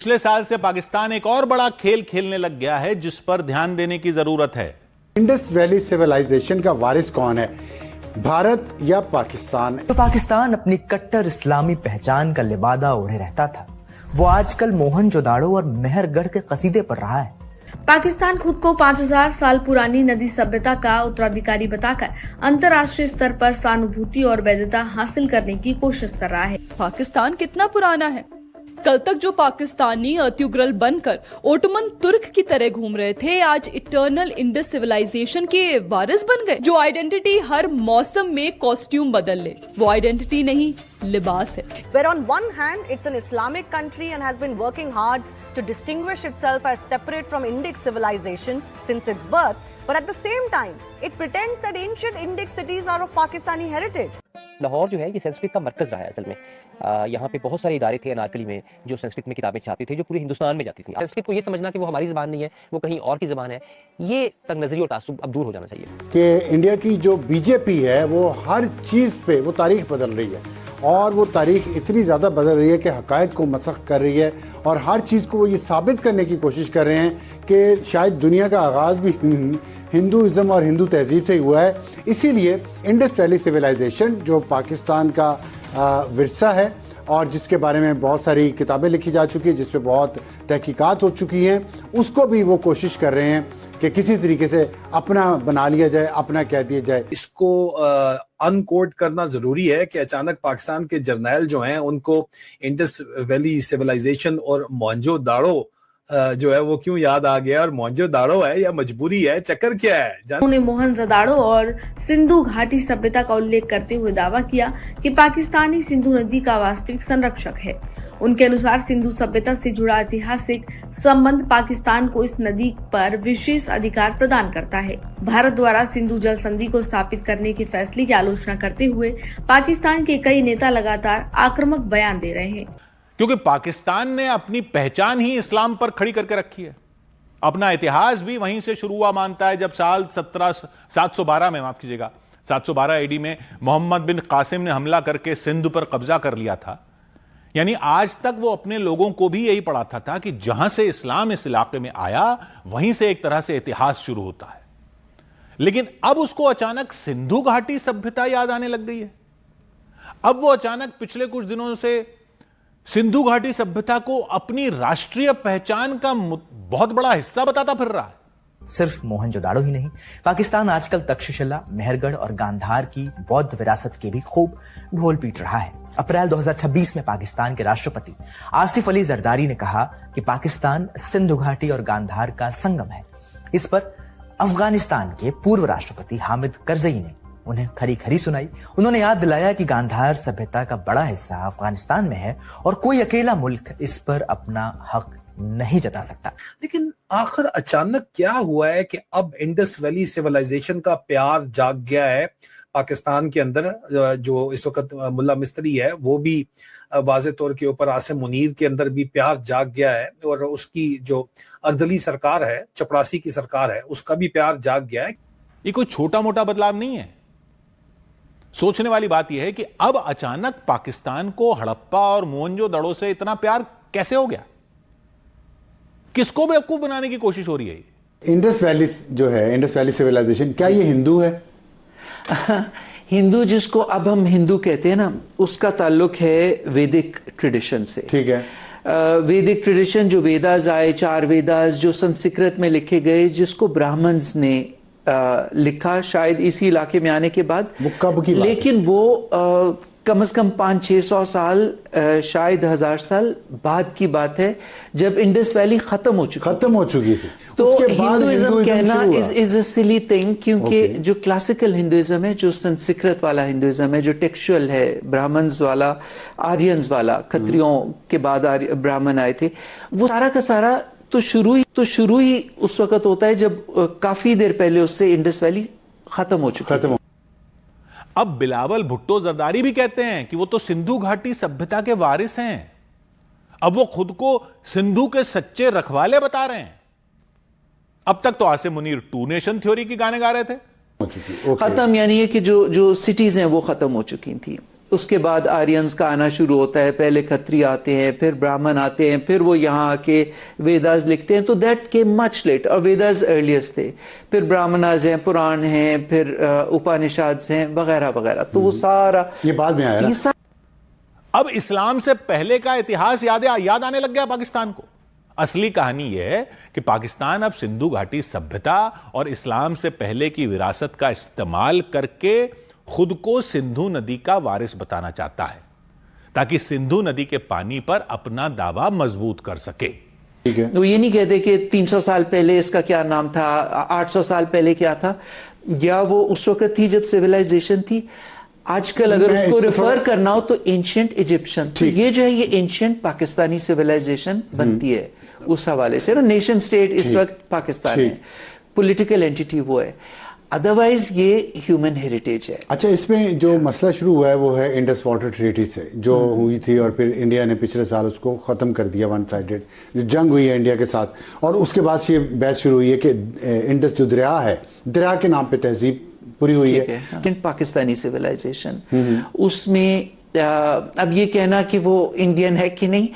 पिछले साल से पाकिस्तान एक और बड़ा खेल खेलने लग गया है जिस पर ध्यान देने की जरूरत है। इंडस वैली सिविलाइजेशन का वारिस कौन है, भारत या पाकिस्तान? तो पाकिस्तान अपनी कट्टर इस्लामी पहचान का लिबादा ओढ़े रहता था, वो आजकल मोहनजोदाड़ो और मेहरगढ़ के कसीदे पर रहा है। पाकिस्तान खुद को 5000 साल पुरानी नदी सभ्यता का उत्तराधिकारी बताकर अंतर्राष्ट्रीय स्तर पर सहानुभूति और वैधता हासिल करने की कोशिश कर रहा है। पाकिस्तान कितना पुराना है? कल तक जो पाकिस्तानी अत्युग्रल बनकर ओटोमन तुर्क की तरह घूम रहे थे, आज इटर्नल इंडस सिविलाइजेशन के वारिस बन गए। जो आइडेंटिटी हर मौसम में कॉस्ट्यूम बदल ले, वो आइडेंटिटी नहीं, लिबास है। Where on one hand it's an Islamic country and has been working hard to distinguish itself as separate from Indic civilization since its birth, but at the same time it pretends that ancient Indic cities are of Pakistani heritage. Lahore जो है ये संस्कृत का मरकज रहा है असल में। यहाँ पे बहुत सारे इदारे थे अनारकली में जो संस्कृत में किताबें छापती थे, जो पूरे हिंदुस्तान में जाती थी। संस्कृत को ये समझना कि वो हमारी ज़बान नहीं है, वो कहीं और की ज़बान है, ये तंगनज़री और तासुब अब दूर हो जाना चाहिए। कि इंडिया की जो बीजेपी है वो हर चीज़ पे वो तारीख बदल रही है, और वो तारीख इतनी ज़्यादा बदल रही है कि हक़ायक़ को मसख़ कर रही है, और हर चीज़ को वो ये साबित करने की कोशिश कर रहे हैं कि शायद दुनिया का आगाज़ भी हिंदुइज़्म और हिंदू तहजीब से हुआ है। इसीलिए इंडस वैली सिविलाइजेशन जो पाकिस्तान का विरसा है और जिसके बारे में बहुत सारी किताबें लिखी जा चुकी है, जिस पे बहुत तहकीकात हो चुकी हैं, उसको भी वो कोशिश कर रहे हैं कि किसी तरीके से अपना बना लिया जाए, अपना कह दिया जाए। इसको अनकोड करना जरूरी है कि अचानक पाकिस्तान के जर्नैल जो हैं उनको इंडस वैली सिविलाइजेशन और मोहनजोदाड़ो जो है वो क्यों याद आ गया, और मोहनजोदाड़ो है या मजबूरी है, चक्कर क्या है? उन्होंने मोहनजोदाड़ो और सिंधु घाटी सभ्यता का उल्लेख करते हुए दावा किया कि पाकिस्तानी सिंधु नदी का वास्तविक संरक्षक है। उनके अनुसार सिंधु सभ्यता से जुड़ा ऐतिहासिक संबंध पाकिस्तान को इस नदी पर विशेष अधिकार प्रदान करता है। भारत द्वारा सिंधु जल संधि को स्थापित करने के फैसले की आलोचना करते हुए पाकिस्तान के कई नेता लगातार आक्रामक बयान दे रहे हैं, क्योंकि पाकिस्तान ने अपनी पहचान ही इस्लाम पर खड़ी करके रखी है। अपना इतिहास भी वहीं से शुरू हुआ मानता है, जब साल 712 में, माफ कीजिएगा, 712 एडी में मोहम्मद बिन कासिम ने हमला करके सिंध पर कब्जा कर लिया था। यानी आज तक वो अपने लोगों को भी यही पढ़ाता था कि जहां से इस्लाम इस इलाके में आया वहीं से एक तरह से इतिहास शुरू होता है। लेकिन अब उसको अचानक सिंधु घाटी सभ्यता याद आने लग गई है। अब वो अचानक पिछले कुछ दिनों से सिंधु घाटी सभ्यता को अपनी राष्ट्रीय पहचान का बहुत बड़ा हिस्सा बताता फिर रहा है। सिर्फ मोहनजोदाड़ो ही नहीं, पाकिस्तान आजकल तक्षशिला, मेहरगढ़ और गांधार की बौद्ध विरासत के भी खूब ढोल पीट रहा है। अप्रैल 2026 में पाकिस्तान के राष्ट्रपति आसिफ अली जरदारी ने कहा कि पाकिस्तान सिंधु घाटी और गांधार का संगम है। इस पर अफगानिस्तान के पूर्व राष्ट्रपति हामिद करजई ने उन्हें खरी खरी सुनाई। उन्होंने याद दिलाया कि गांधार सभ्यता का बड़ा हिस्सा अफगानिस्तान में है और कोई अकेला मुल्क इस पर अपना हक नहीं जता सकता। लेकिन आखिर अचानक क्या हुआ है कि अब इंडस वैली सिविलाइजेशन का प्यार जाग गया है पाकिस्तान के अंदर? जो इस वक्त मुल्ला मिस्त्री है वो भी वाज़े तौर के ऊपर आसिम मुनीर के अंदर भी प्यार जाग गया है, और उसकी जो अर्दली सरकार है, चपरासी की सरकार है, उसका भी प्यार जाग गया है। ये कोई छोटा मोटा बदलाव नहीं है। सोचने वाली बात यह है कि अब अचानक पाकिस्तान को हड़प्पा और मोहनजोदड़ो से इतना प्यार कैसे हो गया? किसको बेवकूफ बनाने की कोशिश हो रही है? इंडस वैली जो है, इंडस वैली सिविलाइजेशन, क्या ये हिंदू है? हिंदू जिसको अब हम हिंदू कहते हैं ना, उसका ताल्लुक है वैदिक ट्रेडिशन से। ठीक है। वैदिक ट्रेडिशन, जो वेदास आए, 4 वेदास जो संस्कृत में लिखे गए, जिसको ब्राह्मण्स ने लिखा शायद इसी इलाके में आने के बाद। वो कब की बात है? लेकिन वो कम से कम 500-600 साल, शायद 1000 साल बाद की बात है, जब इंडस वैली खत्म हो चुकी थी। तो हिंदुइज्म कहना इज अ सिली थिंग, क्योंकि जो क्लासिकल हिंदुइज्म है, जो संस्कृत वाला हिंदुइज्म है, जो टेक्सचुअल है, ब्राह्मण्स वाला, आर्यंस वाला, खत्रियों के बाद ब्राह्मण आए थे, वो सारा का सारा तो शुरू ही उस वक्त होता है जब काफी देर पहले उससे इंडस वैली खत्म हो चुकी है। अब बिलावल भुट्टो जरदारी भी कहते हैं कि वो तो सिंधु घाटी सभ्यता के वारिस हैं। अब वो खुद को सिंधु के सच्चे रखवाले बता रहे हैं। अब तक तो आसिम मुनीर 2 नेशन थ्योरी की गाने गा रहे थे। खत्म यानी है कि जो सिटीज हैं वो खत्म हो चुकी थी। उसके बाद आर्यंस का आना शुरू होता है, पहले खत्री आते हैं, फिर ब्राह्मण आते हैं, फिर वो यहाँ आके वेदास लिखते हैं, तो दैट केम मच लेट, और वेदास अर्लिएस्ट थे, फिर ब्राह्मणास हैं, पुराण हैं, फिर उपनिषद हैं वगैरह वगैरह, तो वो सारा ये बाद में आया ना? अब इस्लाम से पहले का इतिहास याद आने लग गया पाकिस्तान को। असली कहानी यह है कि पाकिस्तान अब सिंधु घाटी सभ्यता और इस्लाम से पहले की विरासत का इस्तेमाल करके खुद को सिंधु नदी का वारिस बताना चाहता है, ताकि सिंधु नदी के पानी पर अपना दावा मजबूत कर सके। ठीक है, वो ये नहीं कहते कि 300 साल पहले इसका क्या नाम था, 800 साल पहले क्या था, या वो उस वक्त थी जब सिविलाइजेशन थी। आजकल अगर उसको रेफर करना हो तो एंशिएंट इजिप्शियन, तो ये जो है ये एंशिएंट पाकिस्तानी सिविलाइजेशन बनती है उस हवाले से ना। नेशन स्टेट इस वक्त पाकिस्तान है, पॉलिटिकल एंटिटी वो है, अदरवाइज ये ह्यूमन हेरिटेज है। अच्छा, इसमें जो मसला शुरू हुआ है वो है इंडस वाटर ट्रीटी से जो हुई थी, और फिर इंडिया ने पिछले साल उसको ख़त्म कर दिया, वन साइडेड जो जंग हुई है इंडिया के साथ, और उसके बाद से ये बहस शुरू हुई है कि इंडस जो दरिया है, दरिया के नाम पे तहजीब पूरी हुई है। पाकिस्तानी सिविलाइजेशन, उसमें अब ये कहना कि वो इंडियन है कि नहीं,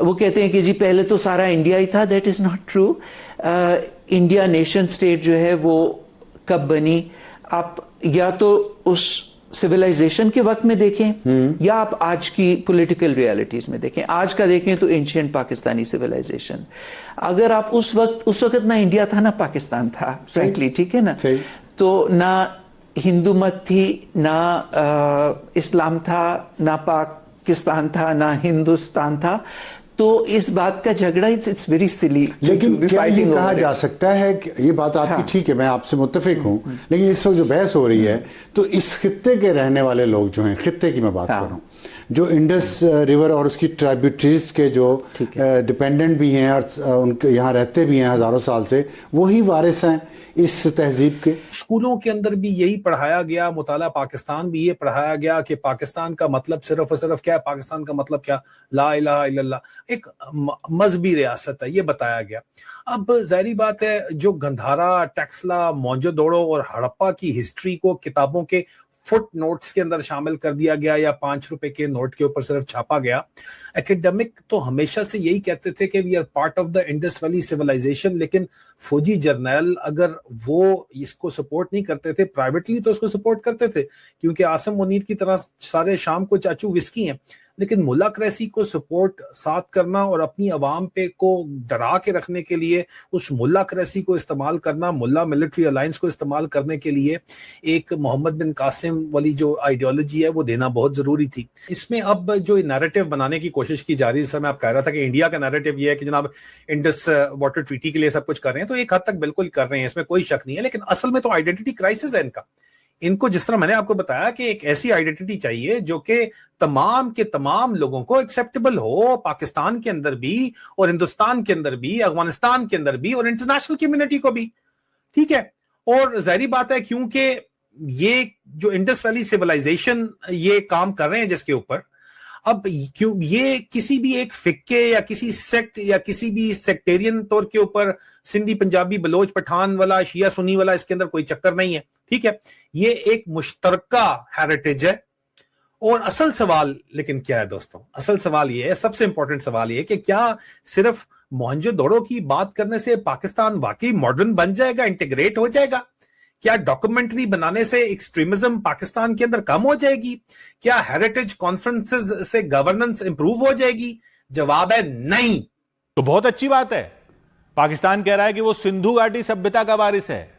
वो कहते हैं कि जी पहले तो सारा इंडिया ही था, that is not true. India nation state जो है वो कब बनी, आप या तो उस सिविलाइजेशन के वक्त में देखें या आप आज की पॉलिटिकल रियलिटीज में देखें। आज का देखें तो एंशिएंट पाकिस्तानी सिविलाइजेशन, अगर आप उस वक्त ना इंडिया था ना पाकिस्तान था, फ्रैंकली, ठीक है ना, तो ना हिंदू मत थी, ना इस्लाम था, ना पाकिस्तान था, ना हिंदुस्तान था, तो इस बात का झगड़ा इट्स वेरी सिली। लेकिन क्या ये कहा जा सकता है कि ये बात आपकी ठीक है, मैं आपसे मुत्तफिक हूं, लेकिन इस वक्त जो बहस हो रही है तो इस खित्ते के रहने वाले लोग जो हैं, खित्ते की मैं बात कर रहा हूँ, जो इंडस रिवर और उसकी ट्राइब्यूटरीज के जो डिपेंडेंट भी हैं और उनके यहाँ रहते भी हैं हजारों साल से, वही वारिस हैं इस तहजीब के। स्कूलों के अंदर भी यही पढ़ाया गया, मुताला पाकिस्तान भी ये पढ़ाया गया कि पाकिस्तान का मतलब सिर्फ और सिर्फ क्या है, पाकिस्तान का मतलब क्या, ला इलाहा इल्लल्लाह, एक मजहबी रियासत है, ये बताया गया। अब जाहिर बात है जो गंधारा, टैक्सला, मोहनजोदड़ो और हड़प्पा की हिस्ट्री को किताबों के फुट नोट्स के अंदर शामिल कर दिया गया या 5 रुपए के नोट के ऊपर सिर्फ छापा गया। एकेडमिक तो हमेशा से यही कहते थे कि we are part of the Indus valley civilization, लेकिन फौजी जर्नल अगर वो इसको सपोर्ट नहीं करते थे, प्राइवेटली तो उसको सपोर्ट करते थे, क्योंकि आसिम मुनीर की तरह सारे शाम को चाचू विस्की हैं, लेकिन मुल्ला क्रैसी को सपोर्ट साथ करना और अपनी अवाम पे को डरा के रखने के लिए उस मुल्ला क्रैसी को इस्तेमाल करना, मुल्ला मिलिट्री अलायंस को इस्तेमाल करने के लिए एक मोहम्मद बिन कासिम वाली जो आइडियोलॉजी है वो देना बहुत जरूरी थी। इसमें अब जो नैरेटिव बनाने की कोशिश की जा रही है, जैसे मैं आप कह रहा था कि इंडिया का नैरेटिव ये है कि जनाब इंडस वाटर ट्रीटी के लिए सब कुछ कर रहे हैं, तो एक हद तक बिल्कुल कर रहे हैं, इसमें कोई शक नहीं है, लेकिन असल में तो आइडेंटिटी क्राइसिस है इनका। इनको जिस तरह मैंने आपको बताया कि एक ऐसी आइडेंटिटी चाहिए जो कि तमाम के तमाम लोगों को एक्सेप्टेबल हो, पाकिस्तान के अंदर भी और हिंदुस्तान के अंदर भी, अफगानिस्तान के अंदर भी और इंटरनेशनल कम्युनिटी को भी, ठीक है। और जाहिर बात है क्योंकि ये जो इंडस वैली सिविलाइजेशन ये काम कर रहे हैं जिसके ऊपर, अब क्यों ये किसी भी एक फिक्के या किसी सेक्ट या किसी भी सेक्टेरियन तौर के ऊपर सिंधी, पंजाबी, बलोच, पठान वाला, शिया, सुन्नी वाला, इसके अंदर कोई चक्कर नहीं है, ठीक है। ये एक मुश्तरका हेरिटेज है। और असल सवाल लेकिन क्या है दोस्तों, असल सवाल ये है, सबसे इंपॉर्टेंट सवाल ये है कि क्या सिर्फ मोहनजोदड़ो की बात करने से पाकिस्तान वाकई मॉडर्न बन जाएगा, इंटीग्रेट हो जाएगा? क्या डॉक्यूमेंट्री बनाने से एक्सट्रीमिज्म पाकिस्तान के अंदर कम हो जाएगी? क्या हेरिटेज कॉन्फ्रेंसेस से गवर्नेंस इंप्रूव हो जाएगी? जवाब है नहीं। तो बहुत अच्छी बात है, पाकिस्तान कह रहा है कि वो सिंधु घाटी सभ्यता का वारिस है,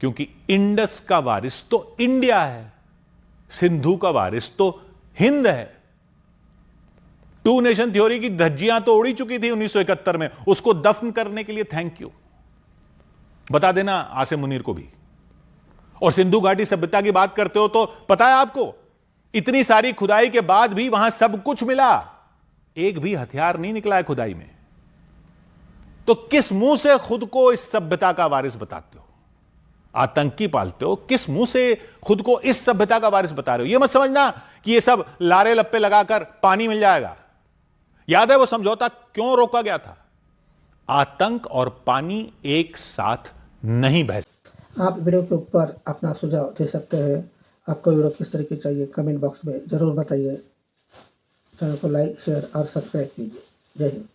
क्योंकि इंडस का वारिस तो इंडिया है, सिंधु का वारिस तो हिंद है। टू नेशन थ्योरी की धज्जियां तो उड़ी चुकी थी 1971 में, उसको दफन करने के लिए थैंक यू बता देना आसिम मुनीर को भी। और सिंधु घाटी सभ्यता की बात करते हो तो पता है आपको, इतनी सारी खुदाई के बाद भी वहां सब कुछ मिला, एक भी हथियार नहीं निकला है खुदाई में। तो किस मुंह से खुद को इस सभ्यता का वारिस बताते हो? आतंकी पालते हो, किस मुंह से खुद को इस सभ्यता का वारिस बता रहे हो? यह मत समझना कि यह सब लारे लप्पे लगाकर पानी मिल जाएगा। याद है वो समझौता क्यों रोका गया था? आतंक और पानी एक साथ नहीं बह सकते। आप वीडियो के ऊपर अपना सुझाव दे सकते हैं आपको वीडियो किस तरीके चाहिए कमेंट बॉक्स में ज़रूर बताइए। चैनल को लाइक शेयर और सब्सक्राइब कीजिए। जय हिंद।